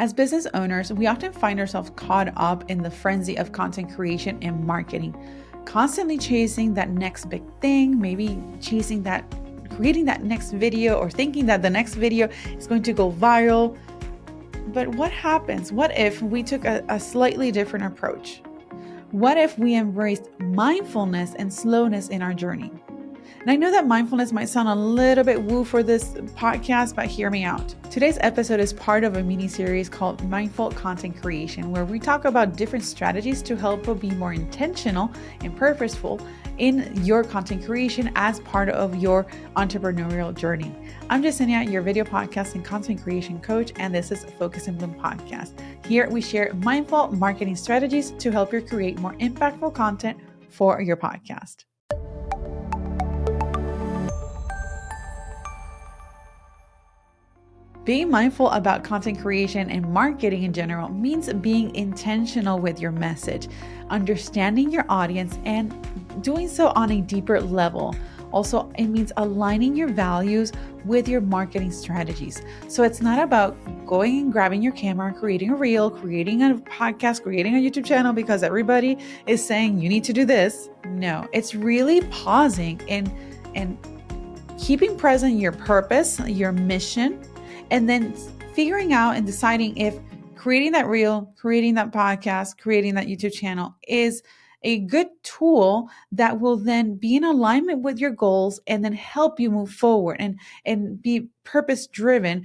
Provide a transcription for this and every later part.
As business owners, we often find ourselves caught up in the frenzy of content creation and marketing, constantly chasing that next big thing, maybe creating that next video or thinking that the next video is going to go viral. But what happens? What if we took a slightly different approach? What if we embraced mindfulness and slowness in our journey? And I know that mindfulness might sound a little bit woo for this podcast, but hear me out. Today's episode is part of a mini-series called Mindful Content Creation, where we talk about different strategies to help you be more intentional and purposeful in your content creation as part of your entrepreneurial journey. I'm Jasenia, your video podcast and content creation coach, and this is Focus and Bloom Podcast. Here we share mindful marketing strategies to help you create more impactful content for your podcast. Being mindful about content creation and marketing in general means being intentional with your message, understanding your audience, and doing so on a deeper level. Also, it means aligning your values with your marketing strategies. So it's not about going and grabbing your camera, creating a reel, creating a podcast, creating a YouTube channel because everybody is saying you need to do this. No, it's really pausing and keeping present your purpose, your mission, and then figuring out and deciding if creating that reel, creating that podcast, creating that YouTube channel is a good tool that will then be in alignment with your goals and then help you move forward and be purpose driven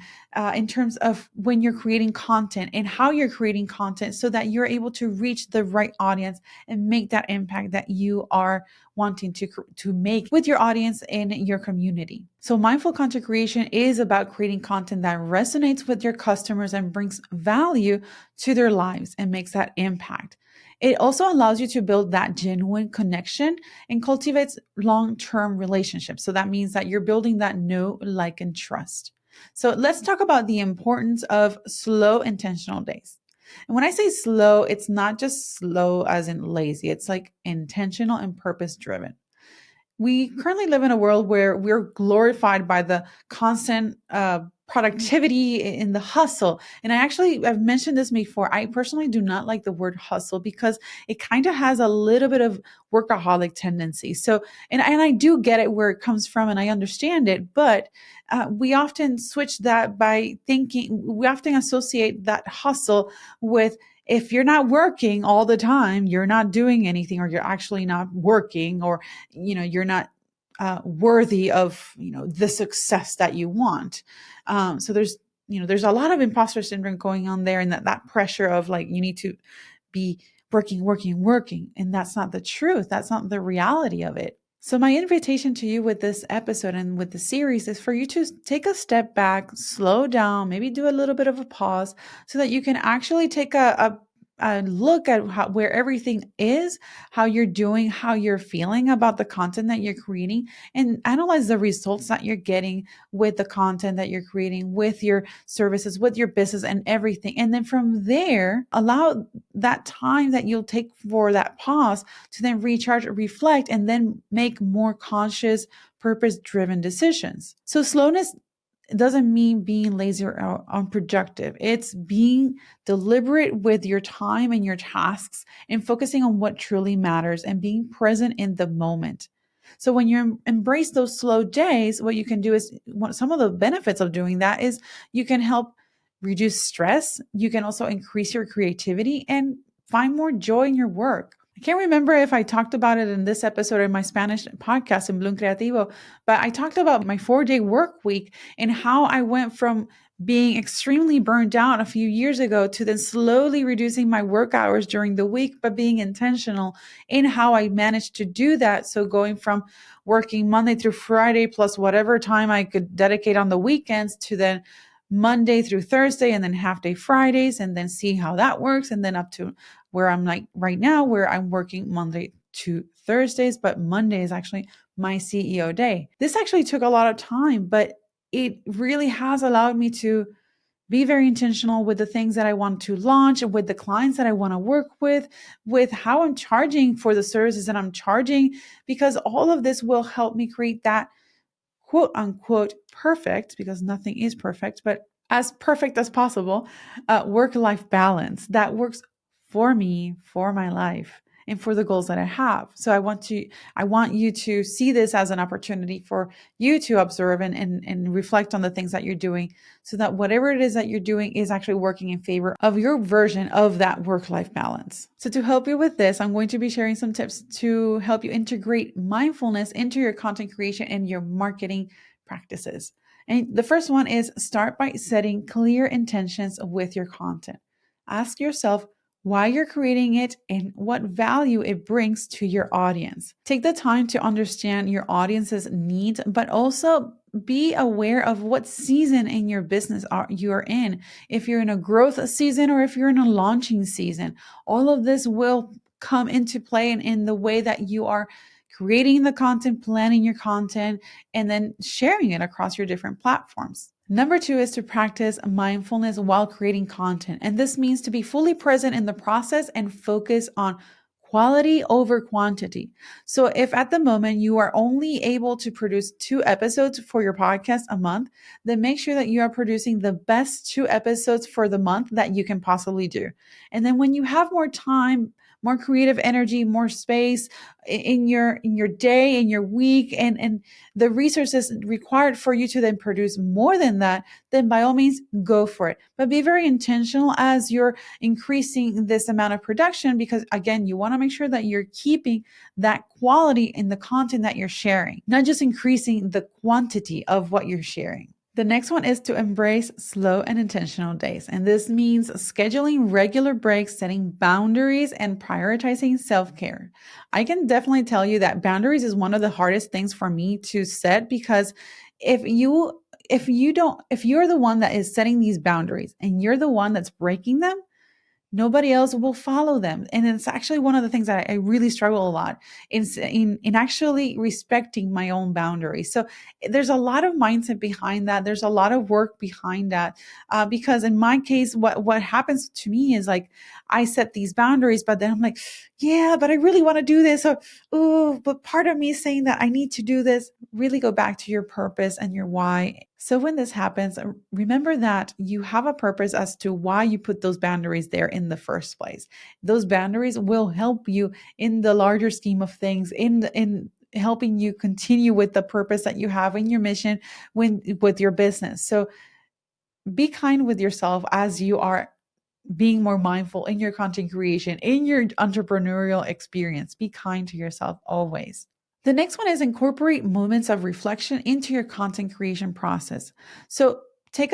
in terms of when you're creating content and how you're creating content so that you're able to reach the right audience and make that impact that you are wanting to make with your audience and your community. So mindful content creation is about creating content that resonates with your customers and brings value to their lives and makes that impact. It also allows you to build that genuine connection and cultivates long-term relationships. So that means that you're building that know, like, and trust. So let's talk about the importance of slow, intentional days. And when I say slow, it's not just slow as in lazy. It's like intentional and purpose-driven. We currently live in a world where we're glorified by the constant productivity in the hustle. And I've mentioned this before. I personally do not like the word hustle because it kind of has a little bit of workaholic tendency. So, and I do get it where it comes from and I understand it, but we often switch that by thinking, we often associate that hustle with if you're not working all the time, you're not doing anything, or you're actually not working, or, you're not worthy of, the success that you want. So there's a lot of imposter syndrome going on there, and that pressure of like, you need to be working. And that's not the truth. That's not the reality of it. So my invitation to you with this episode and with the series is for you to take a step back, slow down, maybe do a little bit of a pause so that you can actually take a look at where everything is, how you're doing, how you're feeling about the content that you're creating, and analyze the results that you're getting with the content that you're creating, with your services, with your business and everything. And then from there, allow that time that you'll take for that pause to then recharge, reflect, and then make more conscious, purpose-driven decisions. So slowness doesn't mean being lazy or unproductive. It's being deliberate with your time and your tasks and focusing on what truly matters and being present in the moment. So when you embrace those slow days, what you can do is, some of the benefits of doing that is you can help reduce stress. You can also increase your creativity and find more joy in your work. I can't remember if I talked about it in this episode or in my Spanish podcast in Bloom Creativo, but I talked about my 4-day work week and how I went from being extremely burned out a few years ago to then slowly reducing my work hours during the week, but being intentional in how I managed to do that. So going from working Monday through Friday plus whatever time I could dedicate on the weekends to then Monday through Thursday and then half day Fridays, and then see how that works. And then up to where I'm like right now, where I'm working Monday to Thursdays, but Monday is actually my CEO day. This actually took a lot of time, but it really has allowed me to be very intentional with the things that I want to launch, with the clients that I want to work with how I'm charging for the services that I'm charging, because all of this will help me create that quote unquote perfect, because nothing is perfect, but as perfect as possible, work-life balance that works for me, for my life, and for the goals that I have. So I want you to see this as an opportunity for you to observe and reflect on the things that you're doing so that whatever it is that you're doing is actually working in favor of your version of that work-life balance. So to help you with this, I'm going to be sharing some tips to help you integrate mindfulness into your content creation and your marketing practices. And the first one is start by setting clear intentions with your content. Ask yourself why you're creating it and what value it brings to your audience. Take the time to understand your audience's needs, but also be aware of what season in your business you're in. If you're in a growth season or if you're in a launching season, all of this will come into play in the way that you are creating the content, planning your content, and then sharing it across your different platforms. Number two is to practice mindfulness while creating content. And this means to be fully present in the process and focus on quality over quantity. So if at the moment you are only able to produce 2 episodes for your podcast a month, then make sure that you are producing the best 2 episodes for the month that you can possibly do. And then when you have more time, more creative energy, more space in your day, in your week, and the resources required for you to then produce more than that, then by all means go for it. But be very intentional as you're increasing this amount of production because again, you want to make sure that you're keeping that quality in the content that you're sharing, not just increasing the quantity of what you're sharing. The next one is to embrace slow and intentional days. And this means scheduling regular breaks, setting boundaries, and prioritizing self care. I can definitely tell you that boundaries is one of the hardest things for me to set because if you're the one that is setting these boundaries and you're the one that's breaking them, nobody else will follow them. And it's actually one of the things that I really struggle a lot in actually respecting my own boundaries. So there's a lot of mindset behind that. There's a lot of work behind that. Because in my case, what happens to me is like I set these boundaries, but then I'm like, yeah, but I really want to do this. So, ooh, but part of me is saying that I need to do this. Really go back to your purpose and your why. So when this happens, remember that you have a purpose as to why you put those boundaries there in the first place. Those boundaries will help you in the larger scheme of things, in helping you continue with the purpose that you have in your mission with your business. So be kind with yourself as you are being more mindful in your content creation, in your entrepreneurial experience. Be kind to yourself always. The next one is incorporate moments of reflection into your content creation process. So take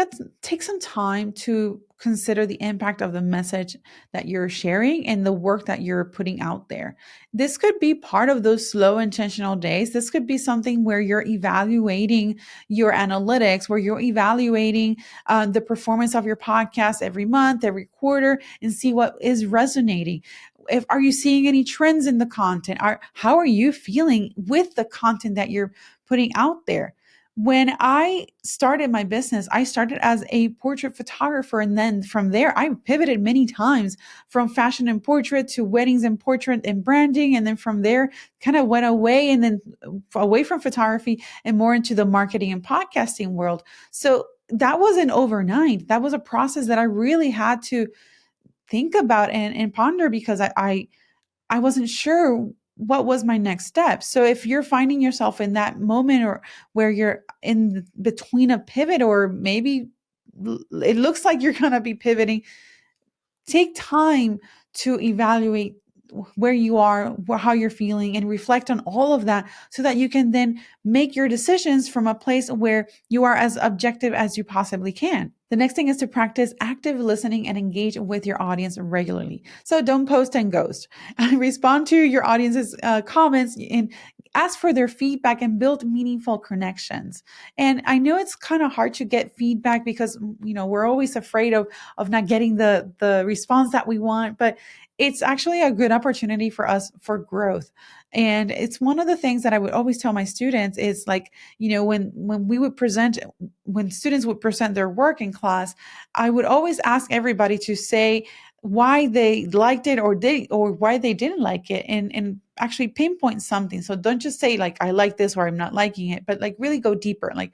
some time to consider the impact of the message that you're sharing and the work that you're putting out there. This could be part of those slow intentional days. This could be something where you're evaluating your analytics, where you're evaluating the performance of your podcast every month, every quarter, and see what is resonating. If are you seeing any trends in the content? How are you feeling with the content that you're putting out there? When I started my business, I started as a portrait photographer. And then from there, I pivoted many times from fashion and portrait to weddings and portrait and branding. And then from there, kind of went away and then away from photography and more into the marketing and podcasting world. So that wasn't overnight. That was a process that I really had to think about and ponder because I wasn't sure what was my next step. So if you're finding yourself in that moment or where you're in between a pivot or maybe it looks like you're going to be pivoting, take time to evaluate where you are, how you're feeling, and reflect on all of that so that you can then make your decisions from a place where you are as objective as you possibly can. The next thing is to practice active listening and engage with your audience regularly. So don't post and ghost. Respond to your audience's comments and ask for their feedback and build meaningful connections. And I know it's kind of hard to get feedback because we're always afraid of not getting the response that we want, but it's actually a good opportunity for us for growth. And it's one of the things that I would always tell my students is like, when students would present their work in class, I would always ask everybody to say why they liked it or why they didn't like it and actually pinpoint something. So don't just say like, I like this or I'm not liking it, but like really go deeper. Like,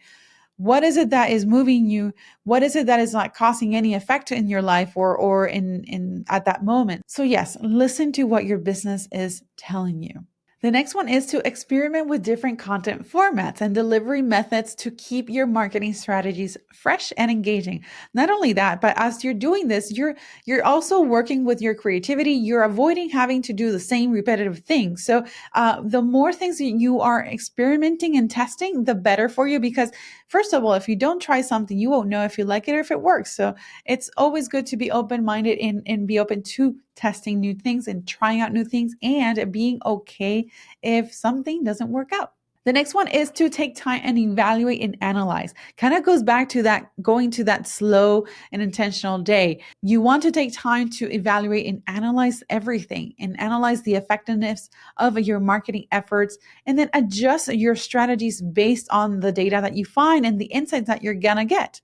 What is it that is moving you? What is it that is not causing any effect in your life or in at that moment? So yes, listen to what your business is telling you. The next one is to experiment with different content formats and delivery methods to keep your marketing strategies fresh and engaging. Not only that, but as you're doing this, you're also working with your creativity. You're avoiding having to do the same repetitive things. So the more things that you are experimenting and testing, the better for you. Because first of all, if you don't try something, you won't know if you like it or if it works. So it's always good to be open-minded and be open to testing new things and trying out new things and being okay if something doesn't work out. The next one is to take time and evaluate and analyze. Kind of goes back to that, going to that slow and intentional day. You want to take time to evaluate and analyze everything and analyze the effectiveness of your marketing efforts, and then adjust your strategies based on the data that you find and the insights that you're gonna get.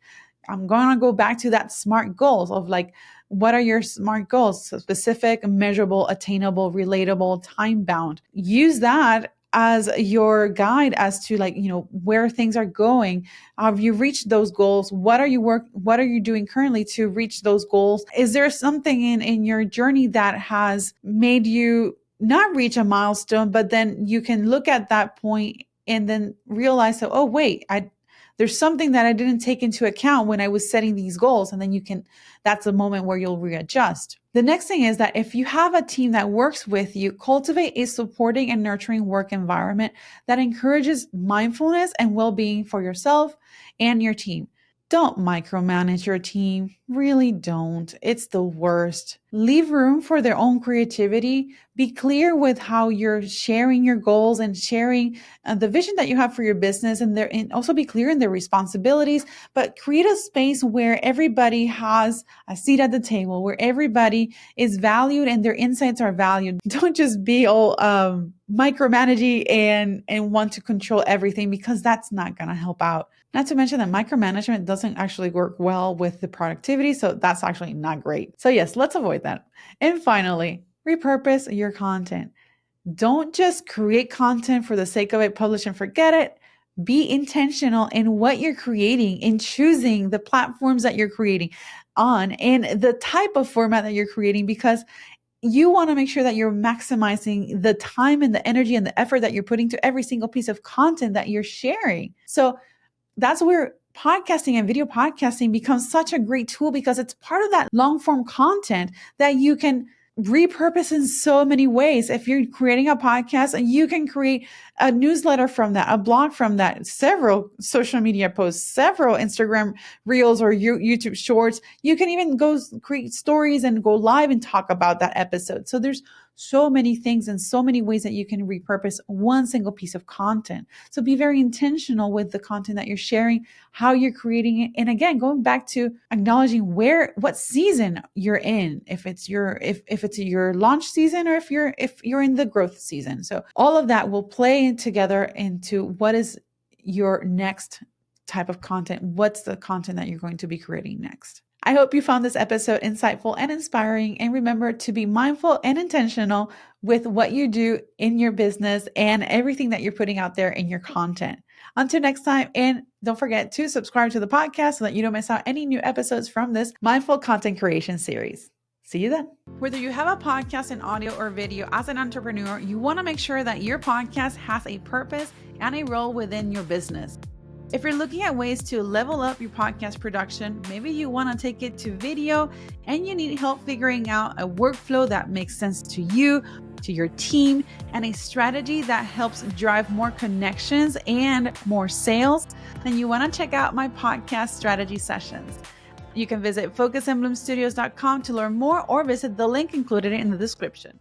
I'm going to go back to that SMART goals of like, what are your SMART goals? So specific, measurable, attainable, relatable, time bound. Use that as your guide as to like, where things are going. Have you reached those goals? What are you doing currently to reach those goals? Is there something in your journey that has made you not reach a milestone, but then you can look at that point and then realize that, oh, wait, there's something that I didn't take into account when I was setting these goals. And then that's a moment where you'll readjust. The next thing is that if you have a team that works with you, cultivate a supporting and nurturing work environment that encourages mindfulness and well-being for yourself and your team. Don't micromanage your team. Really don't. It's the worst. Leave room for their own creativity. Be clear with how you're sharing your goals and sharing the vision that you have for your business, and also be clear in their responsibilities, but create a space where everybody has a seat at the table, where everybody is valued and their insights are valued. Don't just be all micromanaging and want to control everything, because that's not going to help out. Not to mention that micromanagement doesn't actually work well with the productivity, so that's actually not great. So yes, let's avoid that. And finally, repurpose your content. Don't just create content for the sake of it, publish and forget it. Be intentional in what you're creating, in choosing the platforms that you're creating on and the type of format that you're creating, because you want to make sure that you're maximizing the time and the energy and the effort that you're putting to every single piece of content that you're sharing. So that's where podcasting and video podcasting becomes such a great tool, because it's part of that long form content that you can repurpose in so many ways. If you're creating a podcast, you can create a newsletter from that, a blog from that, several social media posts, several Instagram reels or YouTube shorts. You can even go create stories and go live and talk about that episode. So there's so many things and so many ways that you can repurpose one single piece of content. So be very intentional with the content that you're sharing, how you're creating it. And again, going back to acknowledging what season you're in, if it's your launch season or if you're in the growth season. So all of that will play together into what is your next type of content. What's the content that you're going to be creating next? I hope you found this episode insightful and inspiring, and remember to be mindful and intentional with what you do in your business and everything that you're putting out there in your content. Until next time, and don't forget to subscribe to the podcast so that you don't miss out any new episodes from this mindful content creation series. See you then. Whether you have a podcast in audio or video, as an entrepreneur, you want to make sure that your podcast has a purpose and a role within your business. If you're looking at ways to level up your podcast production, maybe you want to take it to video and you need help figuring out a workflow that makes sense to you, to your team, and a strategy that helps drive more connections and more sales, then you want to check out my podcast strategy sessions. You can visit focusandbloomstudios.com to learn more, or visit the link included in the description.